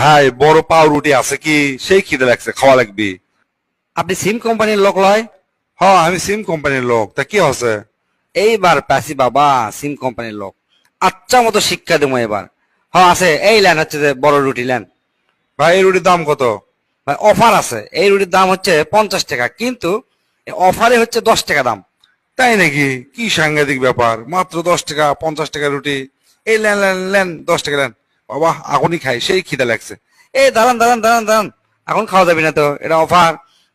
ভাই বড় পাউরুটি আছে কি? সেই খিদে লাগছে, খাওয়া লাগবে। আপনি সিম কোম্পানির লোক লয়? হ্যাঁ, আমি সিম কোম্পানির লোক। তা কি হচ্ছে? এইবার পাসি বাবা, সিম কোম্পানির লোক। আচ্ছা মতো শিক্ষা দেবো এবার। হ্যাঁ আছে, এই লেন হচ্ছে যে বড় রুটি লেন। ভাই এই রুটির দাম কত? ভাই অফার আছে, এই রুটির দাম হচ্ছে 50 টাকা, কিন্তু অফারে হচ্ছে 10 টাকা দাম। তাই নাকি? কি সাংঘাতিক ব্যাপার! মাত্র 10 টাকা, 50 টাকা রুটি! এই লেন লেন লেন, 10 টাকা লেন। বাবা এখনই খাই, সেই খিদে লাগছে। এই দাঁড়ান দাঁড়ান দাঁড়ান দাঁড়ান, এখন খাওয়া যাবে না তো, এটা অফার।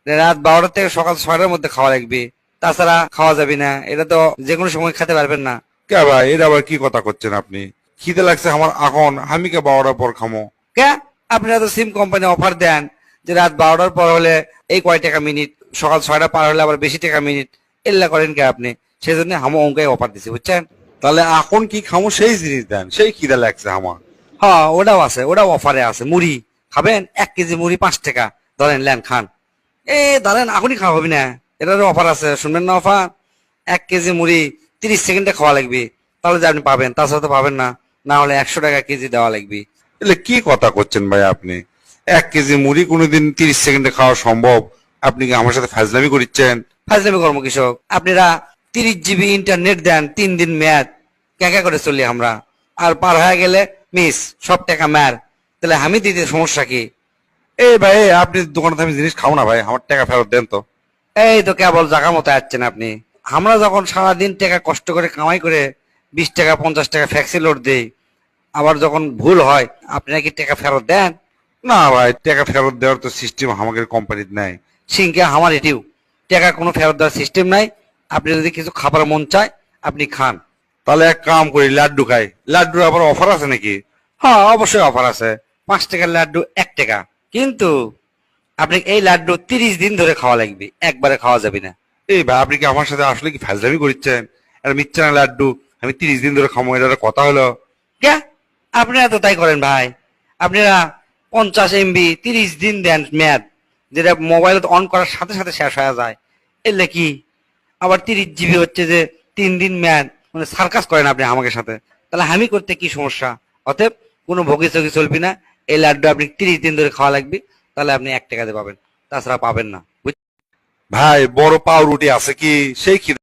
রাত 12টা থেকে সকাল 6টার মধ্যে খাওয়া লাগবে, তাছাড়া খাওয়া যাবে না। এটা তো যে কোনো সময় খেতে পারবেন না। কে ভাই, এটা আবার কি কথা করছেন আপনি? খিদে লাগছে আমার এখন, আমি কে 12টার পর খামো? কে? আপনারা তো সিম কোম্পানি অফার দেন যে রাত 12টার পর হলে এই কয় টাকা মিনিট, সকাল 6টা পার হলে আবার বেশি টাকা মিনিট। এল্লা করেন কে আপনি? সেই জন্য হামো অঙ্কাই অফার দিছি, বুঝছেন? তাহলে এখন কি খামো সেই জিনিস দেন, সেই খিদে লাগছে আমার। হ্যাঁ ওটাও আছে, ওটাও অফারে আছে। মুড়ি খাবেন? 1 কেজি মুড়ি 5 টাকা। ধরেন লেন খান। ধরেন এখনই খাওয়া হবে না, এটারও অফার আছে, শুনবেন না অফার? 1 কেজি মুড়ি 30 সেকেন্ডে খাওয়া লাগবে, তাহলে যে আপনি পাবেন, তাছাড়া তো পাবেন না। না হলে 100 টাকা কেজি দেওয়া লাগবে। এলে কি কথা করছেন ভাই আপনি? 1 কেজি মুড়ি কোনোদিন 30 সেকেন্ডে খাওয়া সম্ভব? আপনি কি আমার সাথে ফাজলামি করছেন? ফাজলামি কর্ম কৃষক, আপনারা 30 জিবি ইন্টারনেট দেন, 3 দিন মেয়াদ। ক্যাকা করে চলি আমরা, আর পার হয়ে গেলে মিস, সব টাকা ম্যার। তাহলে আমি দিতে সমস্যা কি? এই ভাই, আপনি দোকানে আমি জিনিস খাও না ভাই, আমার টাকা ফেরত দেন তো। এই তো কেবল জায়গা মতো আসছেন আপনি। আমরা যখন সারাদিন টাকা কষ্ট করে কামাই করে 20 টাকা 50 টাকা ফ্যাক্সি লোড দেই, আবার যখন ভুল হয় আপনি নাকি টাকা ফেরত দেন? না ভাই, টাকা ফেরত দেওয়ার তো সিস্টেম আমাদের কোম্পানিতে নাই। সিংকে আমার এটিও টাকা কোনো ফেরত দেওয়ার সিস্টেম নাই। আপনি যদি কিছু খাবার মন চায় আপনি খান। তাহলে এক কাম করি, লাড্ডু খাই। লাড্ডুর আবার অফার আছে নাকি? হ্যাঁ অবশ্যই অফার আছে। 5 টাকার লাড্ডু 1 টাকা, কিন্তু আপনি এই লাড্ডু 30 দিন ধরে খাওয়া লাগবে, একবারে খাওয়া যাবে না। এই ভাই, আপনি কি আমার সাথে আসলে কি ফাজলামি করছেন? আর মিথ্যা না লাড্ডু আমি 30 দিন ধরে খামো, এটা একটা কথা হলো? কে? আপনারা তো তাই করেন ভাই। আপনারা 50 MB 30 দিন দেন মেয়াদ, যেটা মোবাইল অন করার সাথে সাথে শেষ হয়ে যায়। এলে কি? আবার 30 জিবি হচ্ছে যে 3 দিন মেয়াদ, মানে সার্কাস করেন আপনি আমাকে সাথে। তাহলে আমি করতে কি সমস্যা? অতএব কোনো ভোগী চোখি চলবি না। এই লাড্ডু আপনি 30 দিন ধরে খাওয়া লাগবে, তাহলে আপনি 1 টাকাতে পাবেন, তাছাড়া পাবেন না। ভাই বড় পাউরুটি আছে কি? সেই খিদে